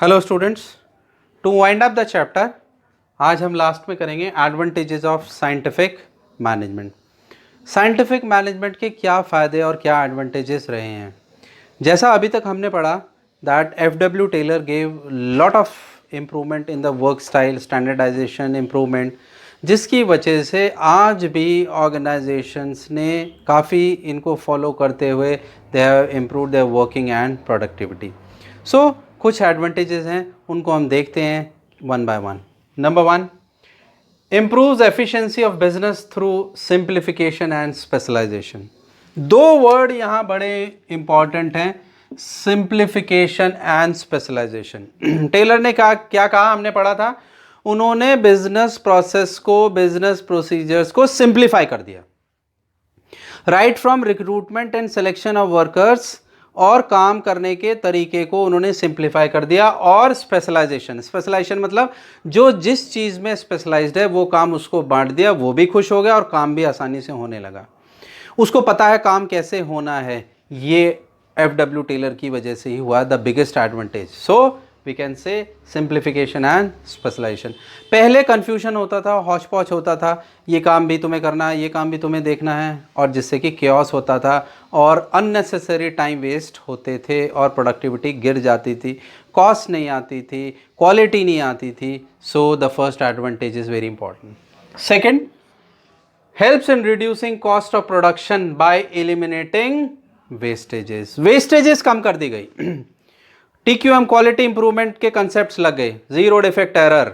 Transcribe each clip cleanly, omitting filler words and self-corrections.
Hello students, to wind up the chapter आज हम last में करेंगे advantages of scientific management. Scientific management के क्या फ़ायदे और क्या एडवांटेजेस रहे हैं। जैसा अभी तक हमने पढ़ा that F W. Taylor gave lot of improvement in the work style, standardization improvement, जिसकी वजह से आज भी ऑर्गेनाइजेशंस ने काफ़ी इनको फॉलो करते हुए they have improve their working and productivity. So कुछ एडवांटेजेस हैं, उनको हम देखते हैं one by one. Number one, improves efficiency of business through simplification and specialization। दो वर्ड यहाँ बड़े इंपॉर्टेंट हैं, सिंप्लीफिकेशन एंड स्पेशलाइजेशन। टेलर ने क्या कहा, हमने पढ़ा था, उन्होंने बिजनेस प्रोसेस को, बिजनेस प्रोसीजर्स को सिंप्लीफाई कर दिया। Right from recruitment and selection of workers, और काम करने के तरीके को उन्होंने सिंप्लीफाई कर दिया। और स्पेशलाइजेशन मतलब जो जिस चीज़ में स्पेशलाइज्ड है वो काम उसको बांट दिया, वो भी खुश हो गया और काम भी आसानी से होने लगा। उसको पता है काम कैसे होना है। ये एफ.डब्ल्यू. टेलर की वजह से ही हुआ the biggest advantage. So we can say simplification and specialization. पहले कन्फ्यूजन होता था, हौच पौच होता था, ये काम भी तुम्हें करना है, ये काम भी तुम्हें देखना है, और जिससे कि केओस होता था और अननेसेसरी टाइम वेस्ट होते थे और प्रोडक्टिविटी गिर जाती थी, कॉस्ट नहीं आती थी, क्वालिटी नहीं आती थी। So the first advantage is very important. Second, helps in reducing cost of production by eliminating wastages कम कर दी गई। TQM क्वालिटी इंप्रूवमेंट के कंसेप्ट्स लग गए, zero defect error,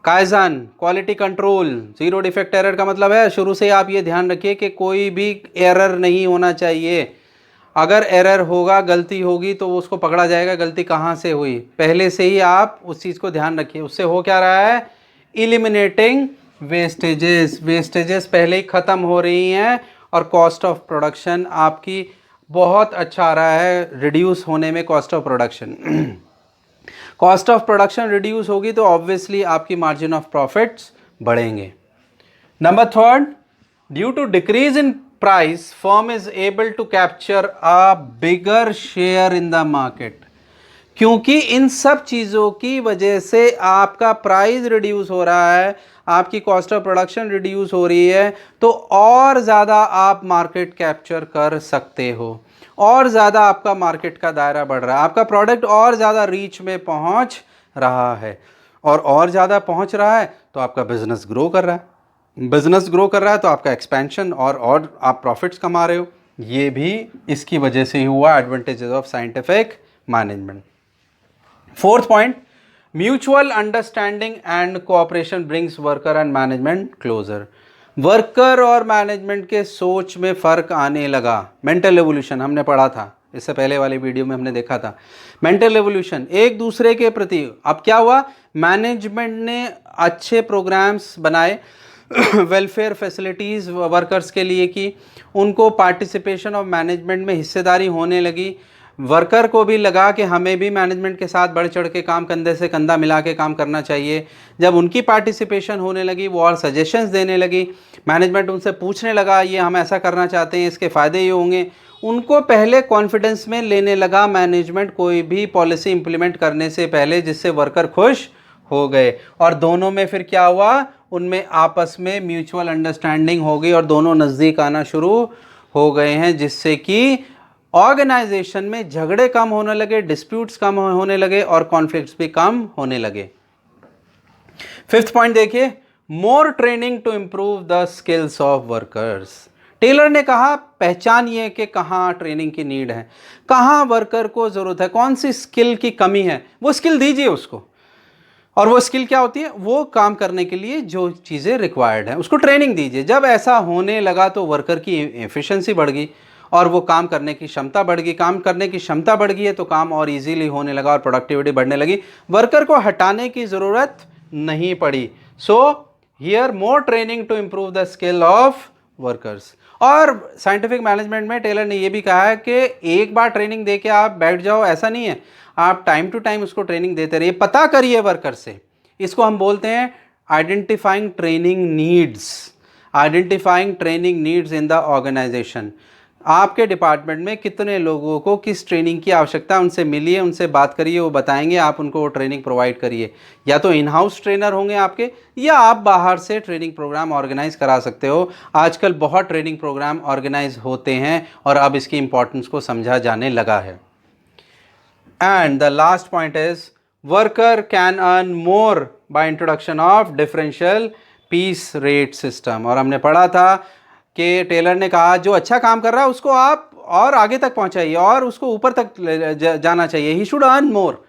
kaizen, quality control. Zero defect error का मतलब है शुरू से आप ये ध्यान रखिए कि कोई भी एरर नहीं होना चाहिए। अगर एरर होगा, गलती होगी तो उसको पकड़ा जाएगा, गलती कहाँ से हुई, पहले से ही आप उस चीज़ को ध्यान रखिए। उससे हो क्या रहा है, इलिमिनेटिंग वेस्टेजेस पहले ही ख़त्म हो रही हैं और कॉस्ट ऑफ प्रोडक्शन आपकी बहुत अच्छा आ रहा है रिड्यूस होने में। Cost of production cost of production reduce होगी तो ऑब्वियसली आपकी मार्जिन ऑफ प्रॉफिट्स बढ़ेंगे। Number third, due to decrease in price firm is able to capture a bigger share in the market. क्योंकि इन सब चीज़ों की वजह से आपका प्राइस रिड्यूस हो रहा है, आपकी कॉस्ट ऑफ प्रोडक्शन रिड्यूस हो रही है, तो और ज़्यादा आप मार्केट कैप्चर कर सकते हो, और ज़्यादा आपका मार्केट का दायरा बढ़ रहा है, आपका प्रोडक्ट और ज़्यादा रीच में पहुंच रहा है, और ज़्यादा पहुंच रहा है तो आपका बिजनेस ग्रो कर रहा है, बिजनेस ग्रो कर रहा है तो आपका एक्सपेंशन और आप प्रॉफिट्स कमा रहे हो। ये भी इसकी वजह से ही हुआ, advantages of scientific management. Fourth point, mutual understanding and cooperation brings worker and management closer. Worker और मैनेजमेंट के सोच में फ़र्क आने लगा। मेंटल एवोल्यूशन हमने पढ़ा था, इससे पहले वाली वीडियो में हमने देखा था मेंटल एवोल्यूशन, एक दूसरे के प्रति। अब क्या हुआ, मैनेजमेंट ने अच्छे प्रोग्राम्स बनाए, वेलफेयर फैसिलिटीज़ वर्कर्स के लिए की, उनको पार्टिसिपेशन ऑफ मैनेजमेंट में हिस्सेदारी होने लगी। वर्कर को भी लगा कि हमें भी मैनेजमेंट के साथ बढ़ चढ़ के काम, कंधे से कंधा मिला के काम करना चाहिए। जब उनकी पार्टिसिपेशन होने लगी, वो और सजेशंस देने लगी, मैनेजमेंट उनसे पूछने लगा ये हम ऐसा करना चाहते हैं, इसके फ़ायदे ये होंगे। उनको पहले कॉन्फिडेंस में लेने लगा मैनेजमेंट कोई भी पॉलिसी इंप्लीमेंट करने से पहले, जिससे वर्कर खुश हो गए। और दोनों में फिर क्या हुआ, उनमें आपस में म्यूचुअल अंडरस्टैंडिंग हो गई और दोनों नज़दीक आना शुरू हो गए हैं, जिससे कि ऑर्गेनाइजेशन में झगड़े कम होने लगे, डिस्प्यूट्स कम होने लगे और कॉन्फ्लिक्ट्स भी कम होने लगे। फिफ्थ पॉइंट देखिए, more training to improve the skills of workers. Taylor ने कहा पहचानिए कि कहाँ ट्रेनिंग की नीड है, कहाँ वर्कर को ज़रूरत है, कौन सी स्किल की कमी है, वो स्किल दीजिए उसको। और वो स्किल क्या होती है, वो काम करने के लिए जो चीज़ें रिक्वायर्ड हैं उसको ट्रेनिंग दीजिए। जब ऐसा होने लगा तो वर्कर की एफिशिएंसी बढ़ गई और वो काम करने की क्षमता बढ़ गई। काम करने की क्षमता बढ़ गई है तो काम और इजीली होने लगा और प्रोडक्टिविटी बढ़ने लगी। वर्कर को हटाने की ज़रूरत नहीं पड़ी। So here more training to improve the skill of workers. और साइंटिफिक मैनेजमेंट में टेलर ने यह भी कहा है कि एक बार ट्रेनिंग दे के आप बैठ जाओ, ऐसा नहीं है, आप टाइम टू टाइम उसको ट्रेनिंग देते रहिए, पता करिए वर्कर से। इसको हम बोलते हैं identifying training needs, identifying training needs in the organization. आपके डिपार्टमेंट में कितने लोगों को किस ट्रेनिंग की आवश्यकता है, उनसे मिलिए, उनसे बात करिए, वो बताएंगे, आप उनको वो ट्रेनिंग प्रोवाइड करिए। या तो इन हाउस ट्रेनर होंगे आपके, या आप बाहर से ट्रेनिंग प्रोग्राम ऑर्गेनाइज करा सकते हो। आजकल बहुत ट्रेनिंग प्रोग्राम ऑर्गेनाइज होते हैं और अब इसकी इंपॉर्टेंस को समझा जाने लगा है। And the last point is worker can earn more by introduction of differential piece rate system. और हमने पढ़ा था कि टेलर ने कहा जो अच्छा काम कर रहा है उसको आप और आगे तक पहुंचाइए और उसको ऊपर तक जाना चाहिए। He should earn more,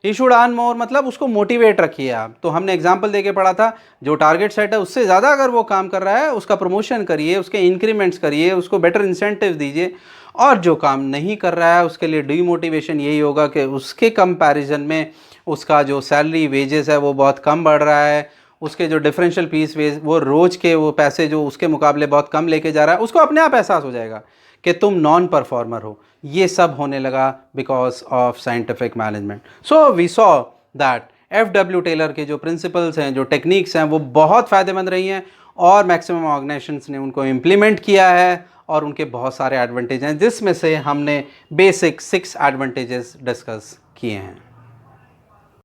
he should earn more मतलब उसको मोटिवेट रखिए आप। तो हमने एग्जांपल देके पढ़ा था, जो टारगेट सेट है उससे ज़्यादा अगर वो काम कर रहा है उसका प्रमोशन करिए, उसके इंक्रीमेंट्स करिए, उसको बेटर इंसेंटिव दीजिए। और जो काम नहीं कर रहा है उसके लिए डीमोटिवेशन यही होगा कि उसके कंपैरिजन में उसका जो सैलरी वेजेस है वो बहुत कम बढ़ रहा है, उसके जो डिफरेंशियल पीस वेज वो रोज़ के वो पैसे जो उसके मुकाबले बहुत कम लेके जा रहा है, उसको अपने आप एहसास हो जाएगा कि तुम नॉन परफॉर्मर हो। ये सब होने लगा because of scientific management. So we saw that F W. Taylor के जो प्रिंसिपल्स हैं, जो टेक्निक्स हैं, वो बहुत फ़ायदेमंद रही हैं और मैक्सिमम ऑर्गेनाइजेशंस ने उनको इम्प्लीमेंट किया है और उनके बहुत सारे एडवांटेज हैं, जिसमें से हमने बेसिक 6 एडवांटेजेस डिस्कस किए हैं।